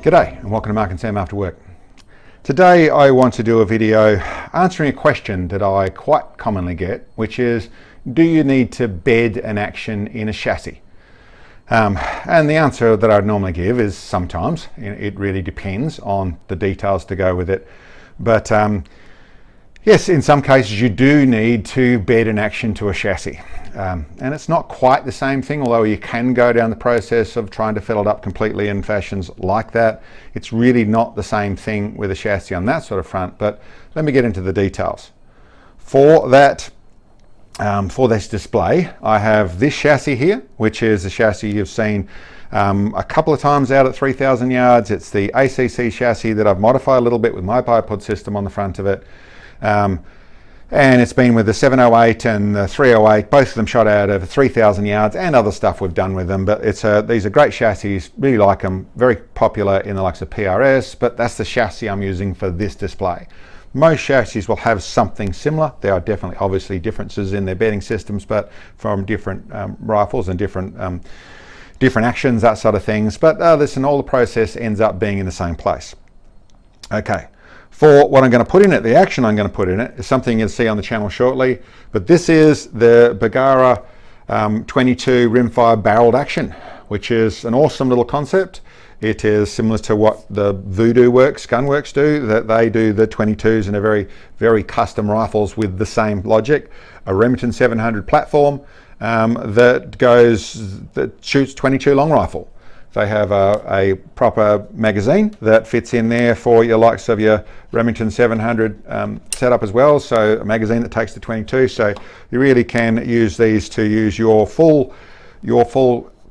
G'day and welcome to Mark and Sam After Work. Today I want to do a video answering a question that I quite commonly get, which is, do you need to bed an action in a chassis? And the answer that I'd normally give is sometimes. It really depends on the details to go with it. But yes, in some cases you do need to bed an action to a chassis. And it's not quite the same thing, although you can go down the process of trying to fill it up completely in fashions like that. It's really not the same thing with a chassis on that sort of front, but let me get into the details. For that, for this display, I have this chassis here, which is a chassis you've seen a couple of times out at 3,000 yards. It's the ACC chassis that I've modified a little bit with my bipod system on the front of it. And it's been with the 708 and the 308, both of them shot out over 3,000 yards, and other stuff we've done with them. But these are great chassis, really like them, very popular in the likes of PRS, but that's the chassis I'm using for this display. Most chassis will have something similar. There are definitely obviously differences in their bedding systems, but from different rifles and different actions, that sort of things. But listen, all the process ends up being in the same place. Okay. For what I'm going to put in it, the action I'm going to put in it is something you'll see on the channel shortly, but this is the Bergara 22 rimfire barreled action, which is an awesome little concept. It is similar to what the Voodoo Works, Gunworks do, that they do the 22s and a very, very custom rifles with the same logic. A Remington 700 platform that shoots 22 long rifle. They have a proper magazine that fits in there for your likes of your Remington 700 setup as well. So a magazine that takes the 22. So you really can use these to use your full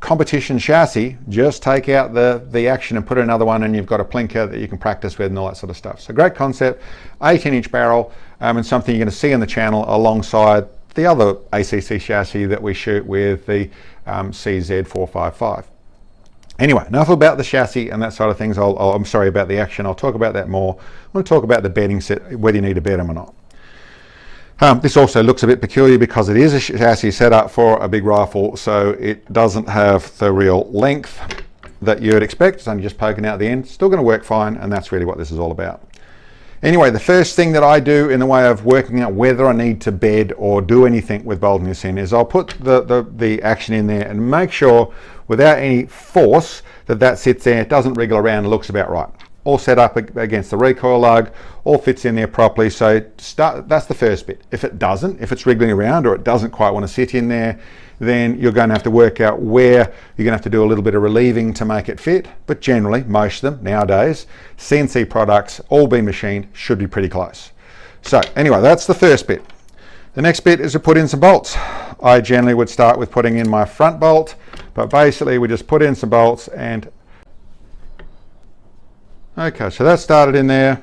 competition chassis. Just take out the action and put another one, and you've got a plinker that you can practice with and all that sort of stuff. So great concept, 18-inch barrel, and something you're going to see on the channel alongside the other ACC chassis that we shoot with, the CZ455. Anyway, enough about the chassis and that sort of things. I'm sorry about the action. I'll talk about that more. I want to talk about the bedding set, whether you need to bed them or not. This also looks a bit peculiar because it is a chassis set up for a big rifle, so it doesn't have the real length that you would expect. It's only just poking out the end. Still going to work fine, and that's really what this is all about. Anyway, the first thing that I do in the way of working out whether I need to bed or do anything with bolting this in is I'll put the action in there and make sure without any force that sits there, it doesn't wriggle around, and looks about right. All set up against the recoil lug, all fits in there properly. So that's the first bit. If it doesn't, if it's wriggling around or it doesn't quite want to sit in there, then you're going to have to work out where you're going to have to do a little bit of relieving to make it fit. But generally, most of them nowadays, CNC products, all being machined, should be pretty close. So anyway, that's the first bit. The next bit is to put in some bolts. I generally would start with putting in my front bolt, but basically we just put in some bolts and okay, so that started in there,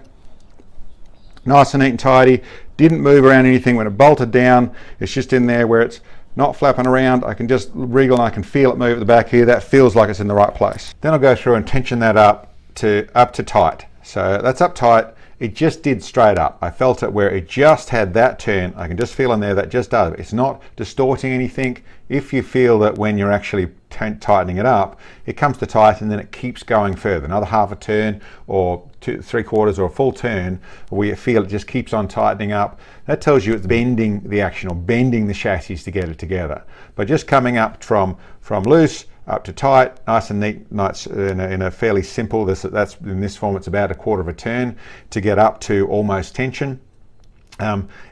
nice and neat and tidy. Didn't move around anything when it bolted down. It's just in there where it's not flapping around. I can just wriggle and I can feel it move at the back here. That feels like it's in the right place. Then I'll go through and tension that up to tight. So that's up tight. It just did straight up. I felt it where it just had that turn. I can just feel in there that just does. It's not distorting anything. If you feel that when you're actually tightening it up, it comes to tight and then it keeps going further. Another half a turn or 3/4 or a full turn where you feel it just keeps on tightening up. That tells you it's bending the action or bending the chassis to get it together. But just coming up from loose up to tight, nice and neat, nice in a fairly simple, that's in this form, it's about 1/4 of a turn to get up to almost tension.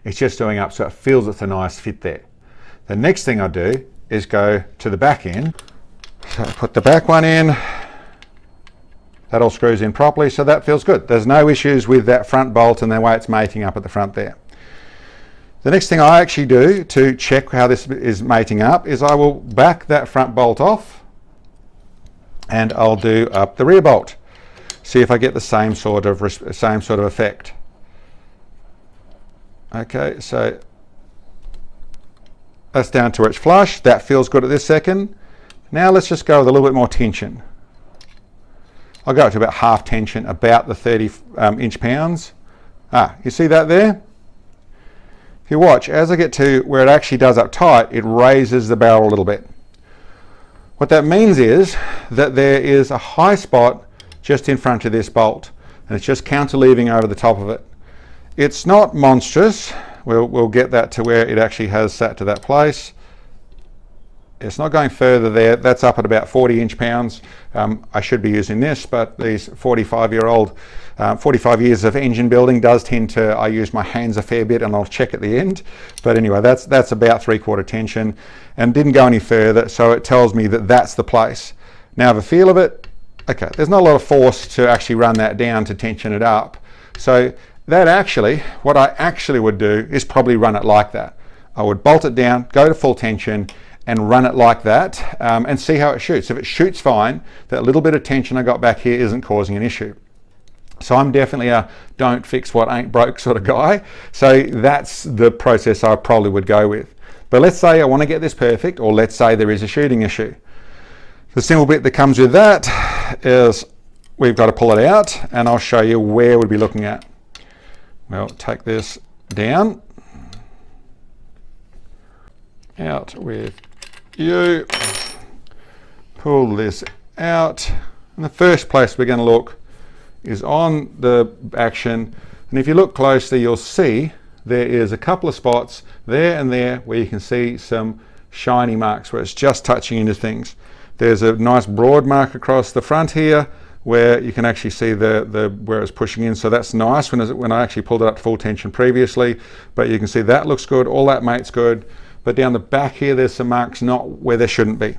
It's just doing up so it feels it's a nice fit there. The next thing I do is go to the back end. So I put the back one in, that all screws in properly, so that feels good. There's no issues with that front bolt and the way it's mating up at the front there. The next thing I actually do to check how this is mating up is I will back that front bolt off and I'll do up the rear bolt. See if I get the same sort of effect. Okay, so that's down to where it's flush. That feels good at this second. Now let's just go with a little bit more tension. I'll go up to about half tension, about the 30 inch-pounds. You see that there? If you watch, as I get to where it actually does up tight, it raises the barrel a little bit. What that means is that there is a high spot just in front of this bolt, and it's just counterleaving over the top of it. It's not monstrous. We'll get that to where it actually has sat to that place. It's not going further there. That's up at about 40 inch-pounds. I should be using this, but these 45 years of engine building does tend to, I use my hands a fair bit and I'll check at the end. But anyway, that's about 3/4 tension and didn't go any further, so it tells me that that's the place. Now the feel of it, okay, there's not a lot of force to actually run that down to tension it up. So that actually, what I actually would do is probably run it like that. I would bolt it down, go to full tension, and run it like that and see how it shoots. If it shoots fine, that little bit of tension I got back here isn't causing an issue. So I'm definitely a don't fix what ain't broke sort of guy. So that's the process I probably would go with. But let's say I want to get this perfect, or let's say there is a shooting issue. The simple bit that comes with that is we've got to pull it out, and I'll show you where we'd be looking at. Well, take this down, out with you, pull this out, and the first place we're going to look is on the action, and if you look closely you'll see there is a couple of spots there and there where you can see some shiny marks where it's just touching into things. There's a nice broad mark across the front here where you can actually see the where it's pushing in, so that's nice when I actually pulled it up to full tension previously, but you can see that looks good, all that mate's good. But down the back here there's some marks not where there shouldn't be.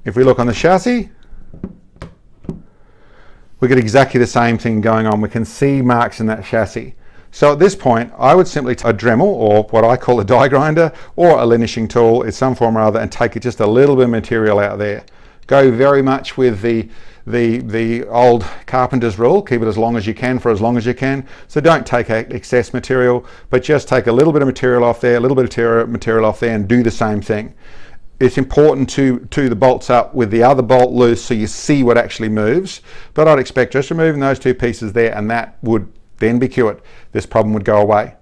If we look on the chassis, we get exactly the same thing going on. We can see marks in that chassis. So at this point I would simply take a Dremel, or what I call a die grinder, or a linishing tool in some form or other, and take just a little bit of material out there. Go very much with the old carpenter's rule, keep it as long as you can for as long as you can. So don't take excess material, but just take a little bit of material off there, a little bit of material off there, and do the same thing. It's important to the bolts up with the other bolt loose so you see what actually moves, but I'd expect just removing those two pieces there, and that would then be cured. This problem would go away.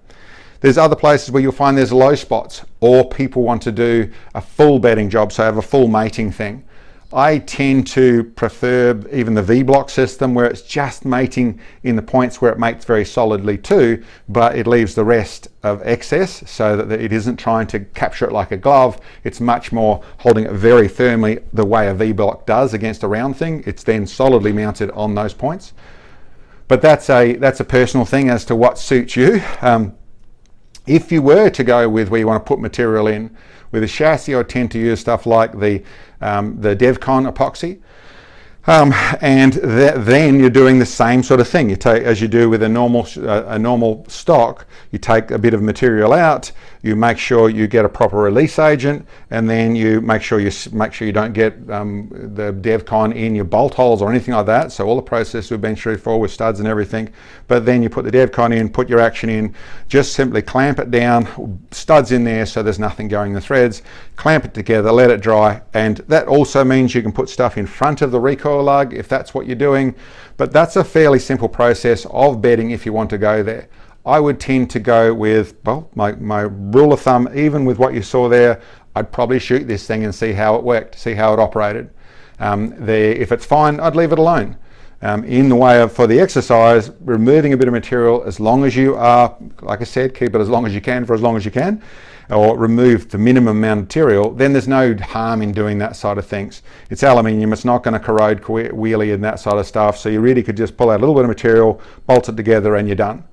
There's other places where you'll find there's low spots, or people want to do a full bedding job, so have a full mating thing. I tend to prefer even the V-block system, where it's just mating in the points where it mates very solidly too, but it leaves the rest of excess so that it isn't trying to capture it like a glove. It's much more holding it very firmly the way a V-block does against a round thing. It's then solidly mounted on those points. But that's a personal thing as to what suits you. If you were to go with where you want to put material in, with a chassis I tend to use stuff like the DevCon epoxy, and then you're doing the same sort of thing. You take, as you do with a normal stock, you take a bit of material out, you make sure you get a proper release agent, and then you make sure you don't get the DevCon in your bolt holes or anything like that. So all the process we've been through for with studs and everything, but then you put the DevCon in, put your action in, just simply clamp it down, studs in there so there's nothing going in the threads, clamp it together, let it dry, and that also means you can put stuff in front of the recoil lug if that's what you're doing. But that's a fairly simple process of bedding if you want to go there. I would tend to go with, well, my rule of thumb, even with what you saw there, I'd probably shoot this thing and see how it worked, see how it operated. If it's fine, I'd leave it alone. In the way of, for the exercise, removing a bit of material, as long as you are, like I said, keep it as long as you can for as long as you can, or remove the minimum amount of material, then there's no harm in doing that side of things. It's aluminium, it's not going to corrode wheelie and that sort of stuff, so you really could just pull out a little bit of material, bolt it together, and you're done.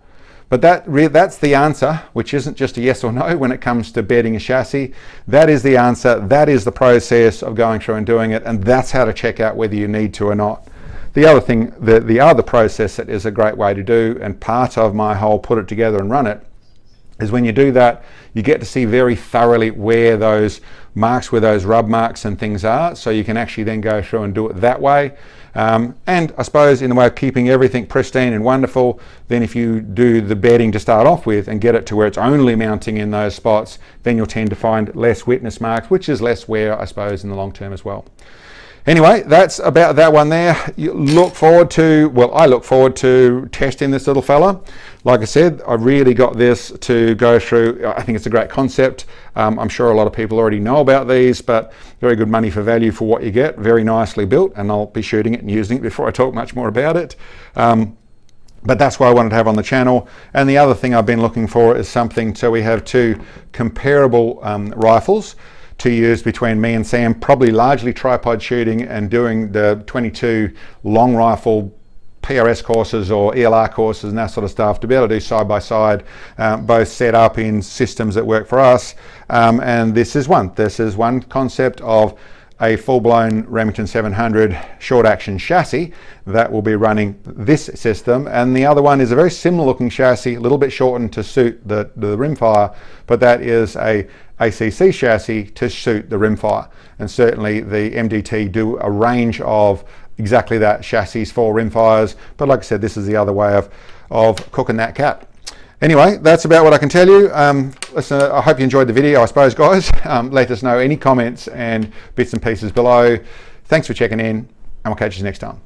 But that's the answer, which isn't just a yes or no when it comes to bedding a chassis. That is the answer, that is the process of going through and doing it, and that's how to check out whether you need to or not. The other thing, the other process that is a great way to do, and part of my whole put it together and run it, is when you do that, you get to see very thoroughly where those marks, where those rub marks and things are, so you can actually then go through and do it that way. And I suppose in the way of keeping everything pristine and wonderful, then if you do the bedding to start off with and get it to where it's only mounting in those spots, then you'll tend to find less witness marks, which is less wear, I suppose, in the long term as well. Anyway, that's about that one there. I look forward to testing this little fella. Like I said, I really got this to go through. I think it's a great concept. I'm sure a lot of people already know about these, but very good money for value for what you get. Very nicely built, and I'll be shooting it and using it before I talk much more about it. But that's what I wanted to have on the channel. And the other thing I've been looking for is something so we have two comparable rifles to use between me and Sam, probably largely tripod shooting and doing the 22 long rifle PRS courses or ELR courses and that sort of stuff, to be able to do side by side, both set up in systems that work for us. And this is one concept of a full-blown Remington 700 short action chassis that will be running this system, and the other one is a very similar looking chassis, a little bit shortened to suit the rimfire, but that is a ACC chassis to suit the rimfire. And certainly the MDT do a range of exactly that chassis for rimfires, but like I said, this is the other way of cooking that cat. Anyway, that's about what I can tell you. Listen, I hope you enjoyed the video, I suppose, guys. Let us know any comments and bits and pieces below. Thanks for checking in, and we'll catch you next time.